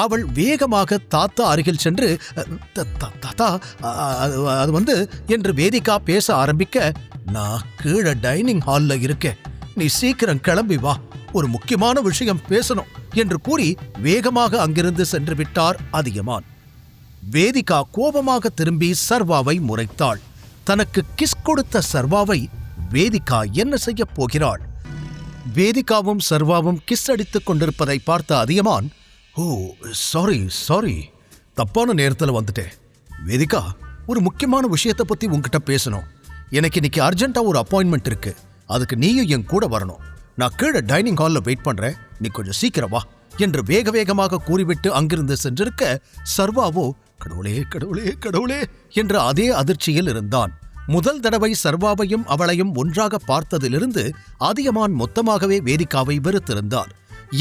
அவள் வேகமாக தாத்தா அருகில் சென்று, தாத்தா அது என்று வேதிகா பேச ஆரம்பிக்க, நான் கீழே டைனிங் ஹால்ல இருக்கேன், நீ சீக்கிரம் கிளம்பி வா, ஒரு முக்கியமான விஷயம் பேசணும் என்று கூறி வேகமாக அங்கிருந்து சென்று விட்டார் அதியமான். வேதிகா கோபமாக திரும்பி சர்வாவை முறைத்தாள். தனக்கு கிஸ் கொடுத்த சர்வாவை வேதிகா என்ன செய்ய போகிறாள்? வேதிகாவும் சர்வாவும் கிஸ் அடித்துக் கொண்டிருப்பதை பார்த்த அதியமான், ஓ சாரி, தப்பான நேரத்தில் வந்துட்டேன். வேதிகா, ஒரு முக்கியமான விஷயத்தை பத்தி உன்கிட்ட பேசணும். எனக்கு இன்னைக்கு அர்ஜென்ட்டா ஒரு அப்பாயின்மெண்ட் இருக்கு, அதுக்கு நீயும் என் கூட வரணும். நான் கீழே டைனிங் ஹாலில் வெயிட் பண்றேன், நீ கொஞ்சம் சீக்கிரம் வா என்று வேக வேகமாக கூறிவிட்டு அங்கிருந்து சென்றிருக்க, சர்வாவோ கடவுளே கடவுளே கடவுளே என்ற அதே அதிர்ச்சியில் இருந்தான். முதல் தடவை சர்வாவையும் அவளையும் ஒன்றாக பார்த்ததிலிருந்து அதியமான் மொத்தமாகவே வேதிகாவை வெறுத்திருந்தார்.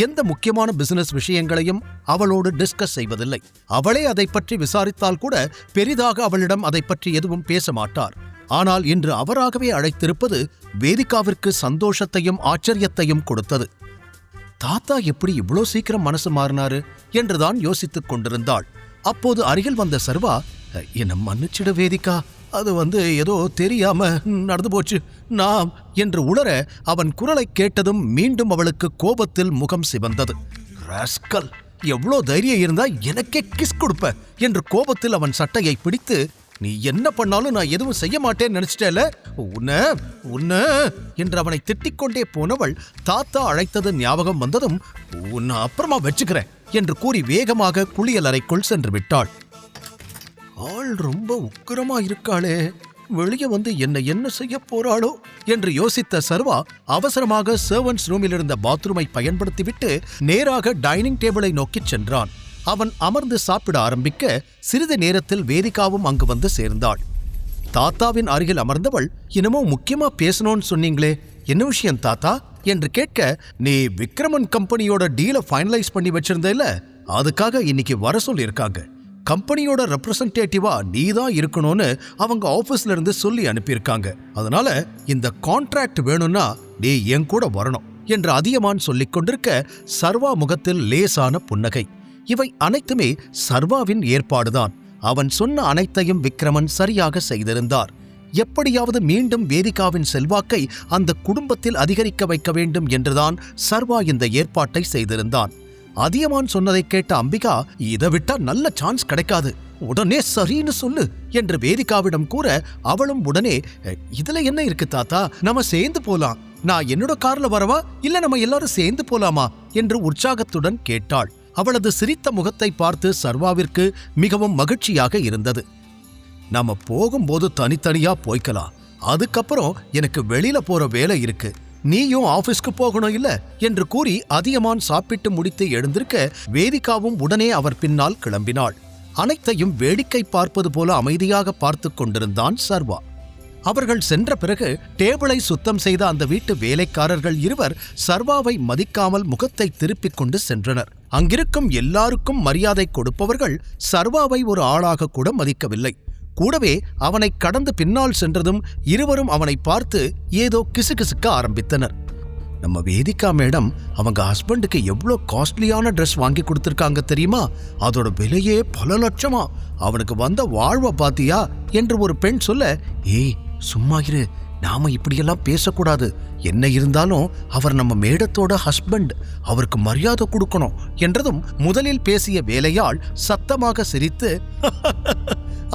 எந்த முக்கியமான பிசினஸ் விஷயங்களையும் அவளோடு டிஸ்கஸ் செய்வதில்லை. அவளே அதை பற்றி விசாரித்தால் கூட பெரிதாக அவளிடம் அதை பற்றி எதுவும் பேச மாட்டார். ஆனால் இன்று அவராகவே அழைத்திருப்பது வேதிகாவிற்கு சந்தோஷத்தையும் ஆச்சரியத்தையும் கொடுத்தது. தாத்தா எப்படி இவ்வளோ சீக்கிரம் மனசு மாறினாரு என்றுதான் யோசித்துக் கொண்டிருந்தாள். அப்போது அருகில் வந்த சர்வா, என்ன மன்னிச்சிட வேதிகா, அது ஏதோ தெரியாம நடந்து போச்சு நாம் என்று உளர, அவன் குரலை கேட்டதும் மீண்டும் அவளுக்கு கோபத்தில் முகம் சிவந்தது. ராஸ்கல், எவ்வளோ தைரியம் இருந்தா எனக்கே கிஸ் கொடுப்ப என்று கோபத்தில் அவன் சட்டையை பிடித்து, நீ என்ன பண்ணாலும் நான் எதுவும் செய்ய மாட்டேன்னு நினைச்சிட்டேல, உன்ன என்று அவனை திட்டிக்கொண்டே போனவள் தாத்தா அழைத்தது ஞாபகம் வந்ததும், உன்னை அப்புறமா வச்சுக்கிறேன் என்று கூறி வேகமாக குளியலறைக்குள் சென்று விட்டாள். ஆள் ரொம்ப உக்கிரமா இருக்காளே, வெளியே என்ன செய்ய போறாளோ என்று யோசித்த சர்வா அவசரமாக சர்வன்ட்ஸ் ரூமில் இருந்த பாத்ரூமை பயன்படுத்திவிட்டு நேராக டைனிங் டேபிளை நோக்கிச் சென்றான். அவன் அமர்ந்து சாப்பிட ஆரம்பிக்க சிறிது நேரத்தில் வேதிகாவும் அங்கு வந்து சேர்ந்தாள். தாத்தாவின் அருகில் அமர்ந்தவள், என்னமோ முக்கியமா பேசணும்னு சொன்னீங்களே, என்ன விஷயம் தாத்தா என்று கேட்க, நீ விக்ரமன் கம்பெனியோட டீலை ஃபைனலைஸ் பண்ணி வச்சிருந்தேல, அதுக்காக இன்னைக்கு வர சொல்லியிருக்காங்க. கம்பெனியோட ரெப்ரசன்டேட்டிவா நீதான் இருக்கணும்னு அவங்க ஆபீஸ்ல இருந்து சொல்லி அனுப்பியிருக்காங்க. அதனால இந்த கான்ட்ராக்ட் வேணும்னா நீ என் கூட வரணும் என்று அதியமான் சொல்லிக் கொண்டிருக்க, சர்வா முகத்தில் லேசான புன்னகை. இவை அனைத்துமே சர்வாவின் ஏற்பாடுதான். அவன் சொன்ன அனைத்தையும் விக்ரமன் சரியாக செய்திருந்தார். எப்படியாவது மீண்டும் வேதிகாவின் செல்வாக்கை அந்த குடும்பத்தில் அதிகரிக்க வைக்க வேண்டும் என்றுதான் சர்வா இந்த ஏற்பாட்டை செய்திருந்தான். அதியமான் சொன்னதை கேட்ட அம்பிகா, இதை விட்டா நல்ல சான்ஸ் கிடைக்காது, உடனே சரின்னு சொல்லு என்று வேதிகாவிடம் கூற, அவளும் உடனே, இதுல என்ன இருக்கு தாத்தா, நம்ம சேர்ந்து போலாம், நான் என்னோட கார்ல வரவா இல்ல நம்ம எல்லாரும் சேர்ந்து போலாமா என்று உற்சாகத்துடன் கேட்டாள். அவளது சிரித்த முகத்தை பார்த்து சர்வாவிற்கு மிகவும் மகிழ்ச்சியாக இருந்தது. நாம போகும்போது தனித்தனியா போய்க்கலாம், அதுக்கப்புறம் எனக்கு வெளியில போற வேலை இருக்கு, நீயும் ஆபீஸ்க்கு போகணும் இல்ல என்று கூறி அதியமான் சாப்பிட்டு முடித்து எழுந்திருக்க, வேதிகாவும் உடனே அவர் பின்னால் கிளம்பினாள். அனைத்தையும் வேடிக்கை பார்ப்பது போல அமைதியாக பார்த்து கொண்டிருந்தான் சர்வா. அவர்கள் சென்ற பிறகு டேபிளை சுத்தம் செய்த அந்த வீட்டு வேலைக்காரர்கள் இருவர் சர்வாவை மதிக்காமல் முகத்தை திருப்பிக் கொண்டு சென்றனர். அங்கிருக்கும் எல்லாருக்கும் மரியாதை கொடுப்பவர்கள் சர்வாவை ஒரு ஆளாக கூட மதிக்கவில்லை. கூடவே அவனை கடந்து பின்னால் சென்றதும் இருவரும் அவனை பார்த்து ஏதோ கிசுகிசுக்க ஆரம்பித்தனர். நம்ம வேதிகா மேடம் அவங்க ஹஸ்பண்டுக்கு எவ்வளோ காஸ்ட்லியான ட்ரெஸ் வாங்கி கொடுத்துருக்காங்க தெரியுமா, அதோட விலையே பல லட்சமா, அவனுக்கு வந்த வாழ்வை பாத்தியா என்று ஒரு பெண் சொல்ல, ஏய் சும்மா இரு, நாம இப்படியெல்லாம் பேசக்கூடாது, என்ன இருந்தாலும் அவர் நம்ம மேடத்தோட ஹஸ்பண்ட், அவருக்கு மரியாதை கொடுக்கணும் என்றதும் முதலில் பேசிய வேலையாள் சத்தமாக சிரித்து,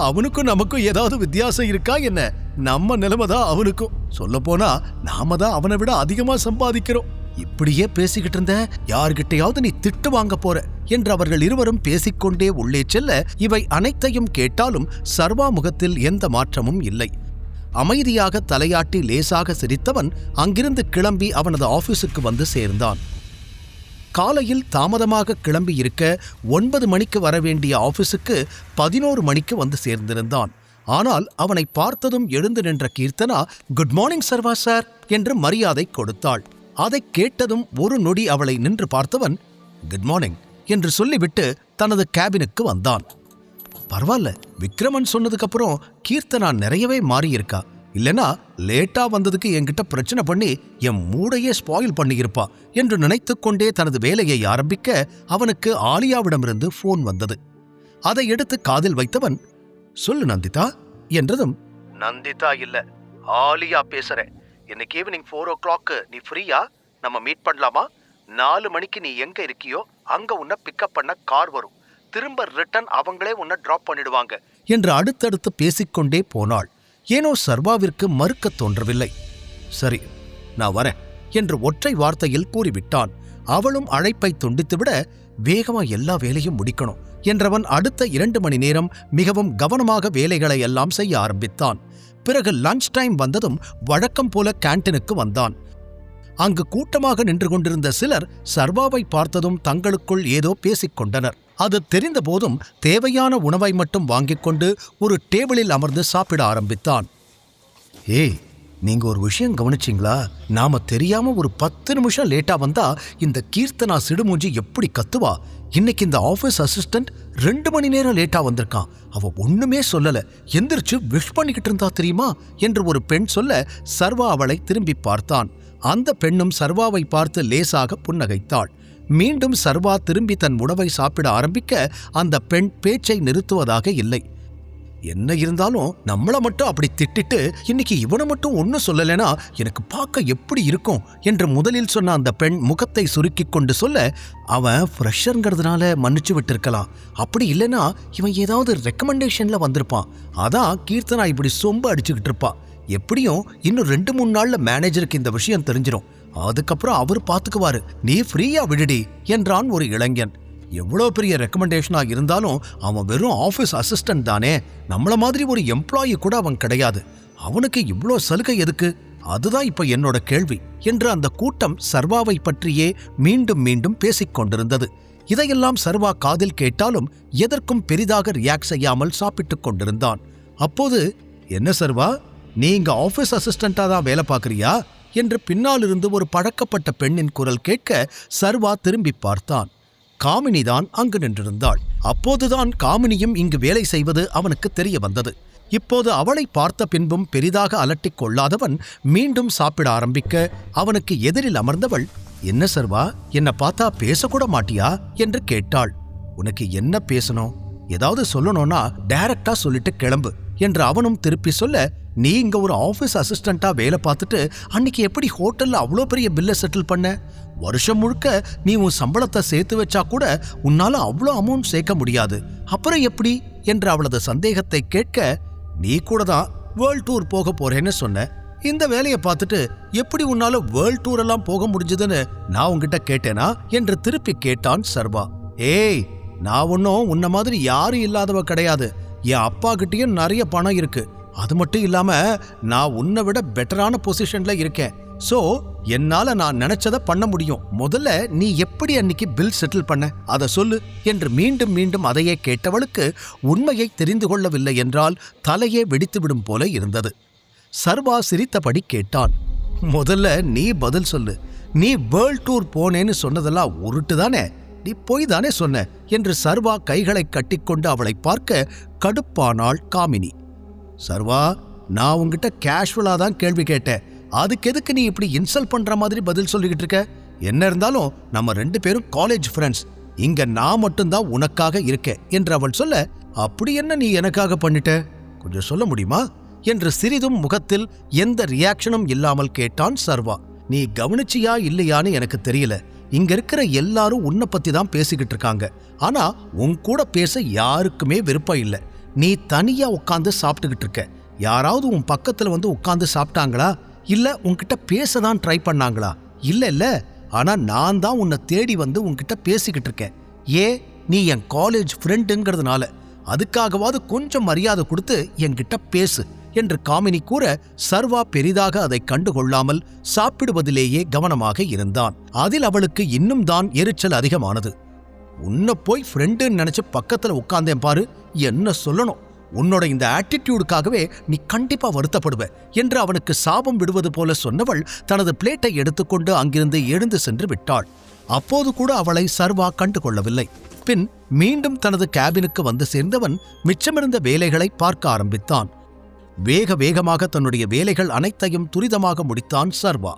அவனுக்கும் நமக்கும் ஏதாவது வித்தியாசம் இருக்கா என்ன, நம்ம நிலைமைதான் அவனுக்கும், சொல்ல போனா நாம தான் அவனை விட அதிகமா சம்பாதிக்கிறோம், இப்படியே பேசிக்கிட்டு இருந்த யார்கிட்டையாவது நீ திட்டு வாங்க போற என்று அவர்கள் இருவரும் பேசிக்கொண்டே உள்ளே செல்ல, இவை அனைத்தையும் கேட்டாலும் சர்வா முகத்தில் எந்த மாற்றமும் இல்லை. அமைதியாக தலையாட்டி லேசாக சிரித்தவன் அங்கிருந்து கிளம்பி அவனது ஆபீஸுக்கு வந்து சேர்ந்தான். காலையில் தாமதமாக கிளம்பி இருக்க 9 மணிக்கு வரவேண்டிய ஆபீஸுக்கு 11 மணிக்கு வந்து சேர்ந்திருந்தான். ஆனால் அவனை பார்த்ததும் எழுந்து நின்ற கீர்த்தனா, குட் மார்னிங் சர்வா சார் என்று மரியாதை கொடுத்தாள். அதை கேட்டதும் ஒரு நொடி அவளை நின்று பார்த்தவன், குட் மார்னிங் என்று சொல்லிவிட்டு தனது கேபினுக்கு வந்தான். பரவாயில்ல, விக்ரமன் சொன்னதுக்கு அப்புறம் கீர்த்தனா நிறையவே மாறியிருக்கா, இல்லனா லேட்டா வந்ததுக்கு என்கிட்ட பிரச்சனை பண்ணி என் மூடையே ஸ்பாயில் பண்ணியிருப்பா என்று நினைத்துக் கொண்டே தனது வேலையை ஆரம்பிக்க அவனுக்கு ஆலியாவிடமிருந்து போன் வந்தது. அதை எடுத்து காதில் வைத்தவன், சொல்லு நந்திதா என்றதும், நந்திதா இல்ல, ஆலியா பேசுறேன். இன்னைக்கு ஈவினிங் 4 o'clock நீ ஃப்ரீயா? நம்ம மீட் பண்ணலாமா? 4 மணிக்கு நீ எங்க இருக்கியோ அங்க உன்னை பிக்கப் பண்ண கார் வரும். திரும்ப ரிட்டர்ன் அவங்களே உன்னை டிராப் பண்ணிடுவாங்க என்று அடுத்தடுத்து பேசிக்கொண்டே போனாள். ஏனோ சர்வாவிற்கு மறுக்க தோன்றவில்லை. சரி, நான் வரேன் என்று ஒற்றை வார்த்தையில் கூறிவிட்டான். அவளும் அழைப்பை துண்டித்துவிட, வேகமா எல்லா வேலையும் முடிக்கணும் என்றவன் அடுத்த 2 மணி நேரம் மிகவும் கவனமாக வேலைகளை எல்லாம் செய்ய ஆரம்பித்தான். பிறகு லஞ்ச் டைம் வந்ததும் வழக்கம் போல கேண்டீனுக்கு வந்தான். அங்கு கூட்டமாக நின்று கொண்டிருந்த சிலர் சர்வாவை பார்த்ததும் தங்களுக்குள் ஏதோ பேசிக்கொண்டனர். அது தெரிந்த போதும் தேவையான உணவை மட்டும் வாங்கிக் கொண்டு ஒரு டேபிளில் அமர்ந்து சாப்பிட ஆரம்பித்தான். ஏய், நீங்க ஒரு விஷயம் கவனிச்சிங்களா? நாம தெரியாம ஒரு 10 நிமிஷம் லேட்டா வந்தா இந்த கீர்த்தனா சிடுமூஞ்சி எப்படி கத்துவா? இன்னைக்கு இந்த ஆபீஸ் அசிஸ்டன்ட் 2 மணி நேரம் லேட்டா வந்திருக்கான். அவ ஒண்ணுமே சொல்லல, எந்திரிச்சு விஷ் பண்ணிக்கிட்டு இருந்தா தெரியுமா என்று ஒரு பெண் சொல்ல சர்வா அவளை திரும்பி பார்த்தான். அந்த பெண்ணும் சர்வாவை பார்த்து லேசாக புன்னகைத்தாள். மீண்டும் சர்வா திரும்பி தன் உணவை சாப்பிட ஆரம்பிக்க அந்த பெண் பேச்சை நிறுத்துவதாக இல்லை. என்ன இருந்தாலும் நம்மள மட்டும் அப்படி திட்டிட்டு இன்னைக்கு இவனை மட்டும் ஒன்னும் சொல்லலைனா எனக்கு பார்க்க எப்படி இருக்கும் என்று முதலில் சொன்ன அந்த பெண் முகத்தை சுருக்கிக் கொண்டு சொல்ல, அவன் ஃப்ரெஷருங்கிறதுனால மன்னிச்சு விட்டு அப்படி இல்லைனா இவன் ஏதாவது ரெக்கமெண்டேஷன்ல வந்திருப்பான். அதான் கீர்த்தனா இப்படி சொம்ப அடிச்சுக்கிட்டு இருப்பா. எப்படியும் இன்னும் 2-3 நாள்ல மேனேஜருக்கு இந்த விஷயம் தெரிஞ்சிடும். அதுக்கப்புறம் அவர் பார்த்துக்குவாரு, நீ ஃப்ரீயா விடுடி என்றான் ஒரு இளைஞன். எவ்வளோ பெரிய ரெக்கமெண்டேஷனா இருந்தாலும் அவன் வெறும் ஆஃபீஸ் அசிஸ்டன்ட் தானே, நம்மள மாதிரி ஒரு எம்ப்ளாயி கூட அவன் கிடையாது. அவனுக்கு இவ்வளோ சலுகை எதுக்கு? அதுதான் இப்ப என்னோட கேள்வி என்று அந்த கூட்டம் சர்வாவை பற்றியே மீண்டும் மீண்டும் பேசிக் கொண்டிருந்தது. இதையெல்லாம் சர்வா காதில் கேட்டாலும் எதற்கும் பெரிதாக ரியாக்ட் செய்யாமல் சாப்பிட்டுக் கொண்டிருந்தான். அப்போது, என்ன சர்வா, நீ இங்க ஆஃபீஸ் அசிஸ்டண்டா தான் வேலை பார்க்கறியா என்று பின்னாலிருந்து ஒரு பழக்கப்பட்ட பெண்ணின் குரல் கேட்க சர்வா திரும்பி பார்த்தான். காமினிதான் அங்கு நின்றிருந்தாள். அப்போதுதான் காமினியும் இங்கு வேலை செய்வது அவனுக்கு தெரிய வந்தது. இப்போது அவளை பார்த்த பின்பும் பெரிதாக அலட்டிக் கொள்ளாதவன் மீண்டும் சாப்பிட ஆரம்பிக்க அவனுக்கு எதிரில் அமர்ந்தவள், என்ன சர்வா, என்ன பார்த்தா பேசக்கூட மாட்டியா என்று கேட்டாள். உனக்கு என்ன பேசணும்? ஏதாவது சொல்லணும்னா டைரக்டா சொல்லிட்டு கிளம்பு என்று அவனும் திருப்பி சொல்ல, நீ இங்க ஒரு ஆபீஸ் அசிஸ்டண்டா வேலை பார்த்துட்டு அன்னைக்கு எப்படி ஹோட்டல்ல அவ்வளோ பெரிய பில்லை செட்டில் பண்ண? வருஷம் முழுக்க நீ உன் சம்பளத்தை சேர்த்து வச்சா கூட உன்னால அவ்வளோ அமௌண்ட் சேர்க்க முடியாது, அப்புறம் எப்படி என்று அவளது சந்தேகத்தை கேட்க, நீ கூட தான் வேர்ல்ட் டூர் போக போறேன்னு சொன்ன. இந்த வேலையை பார்த்துட்டு எப்படி உன்னால வேர்ல்ட் டூர் எல்லாம் போக முடிஞ்சதுன்னு நான் உன்கிட்ட கேட்டேனா என்று திருப்பி கேட்டான் சர்வா. ஏய், நான் ஒன்னும் உன்ன மாதிரி யாரும் இல்லாதவ கிடையாது. என் அப்பா கிட்டயும் நிறைய பணம் இருக்கு. அது மட்டும் இல்லாம நான் உன்னை விட பெட்டரான பொசிஷன்ல இருக்கேன். சோ என்னால நான் நினைச்சத பண்ண முடியும். முதல்ல நீ எப்படி அன்னைக்கு பில் செட்டில் பண்ண அதை சொல்லு என்று மீண்டும் மீண்டும் அதையே கேட்டவளுக்கு உண்மையை தெரிந்து கொள்ளவில்லை என்றால் தலையே வெடித்துவிடும் போல இருந்தது. சர்வா சிரித்தபடி கேட்டான், முதல்ல நீ பதில் சொல்லு. நீ வேர்ல்ட் டூர் போனேன்னு சொன்னதெல்லாம் உருட்டு தானே? நீ போய் தானே சொன்ன என்று சர்வா கைகளை கட்டிக்கொண்டு அவளை பார்க்க கடுப்பானாள் காமினி. சர்வா, நான் உங்ககிட்ட கேஷுவலா தான் கேள்வி கேட்டேன். அதுக்கு எதுக்கு நீ இப்படி இன்சல்ட் பண்ற மாதிரி பதில் சொல்லிக்கிட்டு இருக்க? என்ன இருந்தாலும் நம்ம 2 பேரும் காலேஜ் ஃப்ரெண்ட்ஸ். இங்க நான் மட்டும்தான் உனக்காக இருக்கேன் என்று அவள் சொல்ல, அப்படி என்ன நீ எனக்காக பண்ணிட்ட? கொஞ்சம் சொல்ல முடியுமா என்று சிறிதும் முகத்தில் எந்த ரியாக்ஷனும் இல்லாமல் கேட்டான் சர்வா. நீ கவனிச்சியா இல்லையான்னு எனக்கு தெரியல. இங்க இருக்கிற எல்லாரும் உன்னை பத்தி தான் பேசிக்கிட்டு இருக்காங்க. ஆனா உன் கூட பேச யாருக்குமே விருப்பம் இல்லை. நீ தனியா உட்காந்து சாப்பிட்டுக்கிட்டு இருக்க. யாராவது உன் பக்கத்துல வந்து உட்காந்து சாப்பிட்டாங்களா? இல்ல உன்கிட்ட பேசதான் ட்ரை பண்ணாங்களா? இல்ல. ஆனா நான் தான் உன்னை தேடி வந்து உன்கிட்ட பேசிக்கிட்டு இருக்கேன். நீ என் காலேஜ் ஃப்ரெண்டுங்கிறதுனால அதுக்காகவாது கொஞ்சம் மரியாதை கொடுத்து என்கிட்ட பேசு என்று காமினி கூற, சர்வா பெரிதாக அதை கண்டுகொள்ளாமல் சாப்பிடுவதிலேயே கவனமாக இருந்தான். அதில் அவளுக்கு இன்னும் தான் எரிச்சல் அதிகமானது. உன்னை போய் ஃப்ரெண்டுன்னு நினைச்சு பக்கத்துல உட்கார்ந்தேன் பாரு, என்ன சொல்லணும்? உன்னோட இந்த ஆட்டிடியூடுக்காகவே நீ கண்டிப்பா வருத்தப்படுவ என்று அவனுக்கு சாபம் விடுவது போல சொன்னவள் தனது பிளேட்டை எடுத்துக்கொண்டு அங்கிருந்து எழுந்து சென்று விட்டாள். அப்போது கூட அவளை சர்வா கண்டுகொள்ளவில்லை. பின் மீண்டும் தனது கேபினுக்கு வந்து சேர்ந்தவன் மிச்சமிருந்த வேலைகளை பார்க்க ஆரம்பித்தான். வேக வேகமாக தன்னுடைய வேலைகள் அனைத்தையும் துரிதமாக முடித்தான் சர்வா.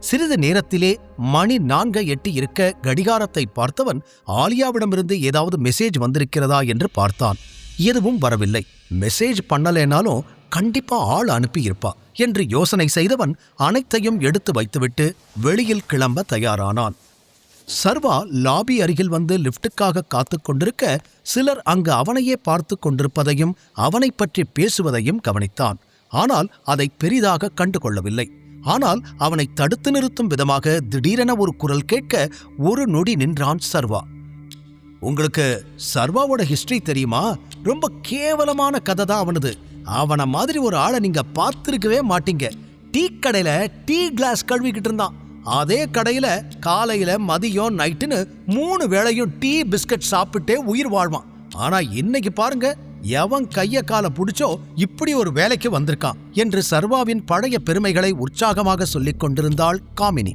சிறிது நேரத்திலே மணி 4 எட்டி இருக்க கடிகாரத்தை பார்த்தவன் ஆலியாவிடமிருந்து ஏதாவது மெசேஜ் வந்திருக்கிறதா என்று பார்த்தான். எதுவும் வரவில்லை. மெசேஜ் பண்ணலேனாலும் கண்டிப்பா ஆள் அனுப்பியிருப்பா என்று யோசனை செய்தவன் அனைத்தையும் எடுத்து வைத்துவிட்டு வெளியில் கிளம்ப தயாரானான். சர்வா லாபி அருகில் வந்து லிப்டுக்காக காத்து கொண்டிருக்க சிலர் அங்கு அவனையே பார்த்து கொண்டிருப்பதையும் அவனை பற்றி பேசுவதையும் கவனித்தான். ஆனால் அதை பெரிதாக கண்டுகொள்ளவில்லை. ஆனால் அவனை தடுத்து நிறுத்தும் விதமாக திடீரென ஒரு குரல் கேட்க ஒரு நொடி நின்றான் சர்வா. உங்களுக்கு சர்வாவோட ஹிஸ்டரி தெரியுமா? ரொம்ப கேவலமான கதை தான் அவனது. அவனை மாதிரி ஒரு ஆளை நீங்க பார்த்திருக்கவே மாட்டீங்க. டீ கடையில டீ கிளாஸ் கழுவிக்கிட்டு இருந்தான். அதே கடையில காலையில மதியம் நைட்டுன்னு 3 வேளையும் டீ பிஸ்கட் சாப்பிட்டே உயிர் வாழ்வான். ஆனா இன்னைக்கு பாருங்க, எவன் கைய கால புடிச்சோ இப்படி ஒரு வேலைக்கு வந்திருக்கான் என்று சர்வாவின் பழைய பெருமைகளை உற்சாகமாக சொல்லிக் கொண்டிருந்தாள் காமினி.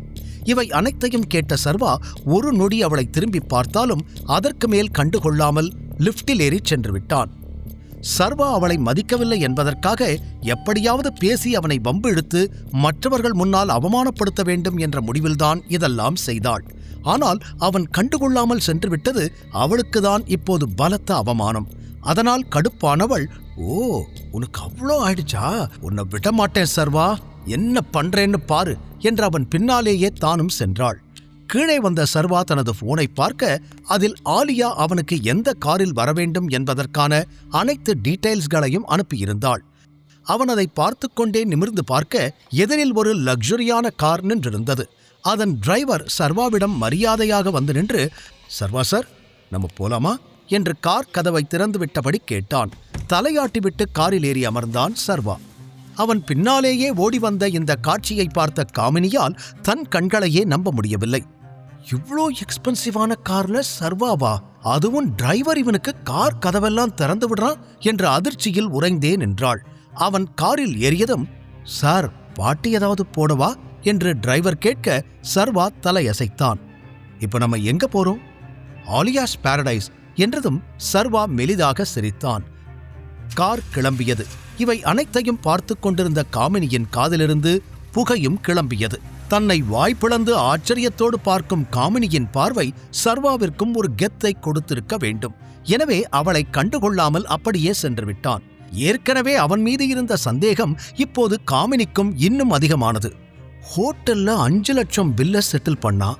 இவை அனைத்தையும் கேட்ட சர்வா ஒரு நொடி அவளை திரும்பி பார்த்தாலும் அதற்கு மேல் கண்டுகொள்ளாமல் லிப்டில் ஏறி சென்று விட்டான். சர்வா அவளை மதிக்கவில்லை என்பதற்காக எப்படியாவது பேசி அவனை வம்பு இழுத்து மற்றவர்கள் முன்னால் அவமானப்படுத்த வேண்டும் என்ற முடிவில்தான் இதெல்லாம் செய்தாள். ஆனால் அவன் கண்டுகொள்ளாமல் சென்று விட்டது அவளுக்குதான் இப்போது பலத்த அவமானம். அதனால் கடுப்பானவள், ஓ, உனக்கு அவ்வளோ ஆயிடுச்சா? உன்னை விடமாட்டேன் சர்வா, என்ன பண்றேன்னு பாரு என்று அவன் பின்னாலேயே தானும் சென்றாள். கீழே வந்த சர்வா தனது போனை பார்க்க அதில் ஆலியா அவனுக்கு எந்த காரில் வரவேண்டும் என்பதற்கான அனைத்து டீடைல்ஸ்களையும் அனுப்பியிருந்தாள். அவன் அதை பார்த்து கொண்டே நிமிர்ந்து பார்க்க எதிரில் ஒரு லக்ஸுரியான கார் நின்றிருந்தது. அதன் டிரைவர் சர்வாவிடம் மரியாதையாக வந்து நின்று, சர்வா சார், நம்ம போலாமா என்று கார் கதவை திறந்துவிட்டபடி கேட்டான். தலையாட்டிவிட்டு காரில் ஏறி அமர்ந்தான் சர்வா. அவன் பின்னாலேயே ஓடி வந்த இந்த காட்சியை பார்த்த காமினியால் தன் கண்களையே நம்ப முடியவில்லை. இவ்ளோ எக்ஸ்பென்சிவான கார்ல சர்வாவா? அதுவும் டிரைவர் இவனுக்கு கார் கதவெல்லாம் திறந்து விடுறான் என்ற அதிர்ச்சியில் உறைந்தே நின்றாள். அவன் காரில் ஏறியதும், சார், பாட்டு ஏதாவது போடவா என்று டிரைவர் கேட்க சர்வா தலையசைத்தான். இப்ப நம்ம எங்க போறோம்? ஆலியாஸ் பாரடைஸ் என்றதும் சர்வா மெலிதாக சிரித்தான். கார் கிளம்பியது. இவை அனைத்தையும் பார்த்து கொண்டிருந்த காமினியின் காதிலிருந்து புகையும் கிளம்பியது. தன்னை வாய்ப்பிழந்து ஆச்சரியத்தோடு பார்க்கும் காமினியின் பார்வை சர்வாவிற்கும் ஒரு கெத்தை கொடுத்திருக்க வேண்டும். எனவே அவளை கண்டுகொள்ளாமல் அப்படியே சென்று விட்டான். ஏற்கனவே அவன் மீது இருந்த சந்தேகம் இப்போது காமினிக்கும் இன்னும் அதிகமானது. ஹோட்டல்ல 5 லட்சம் பில்ல செட்டில் பண்ணா,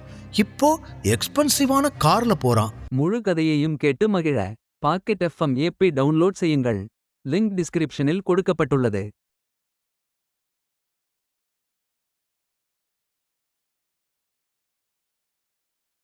இப்போ எக்ஸ்பென்சிவான கார்ல போறான். முழு கதையையும் கேட்டு மகிழ பாக்கெட் FM ஆப்பை டவுன்லோட் செய்யுங்கள். லிங்க் டிஸ்கிரிப்ஷனில் கொடுக்கப்பட்டுள்ளது.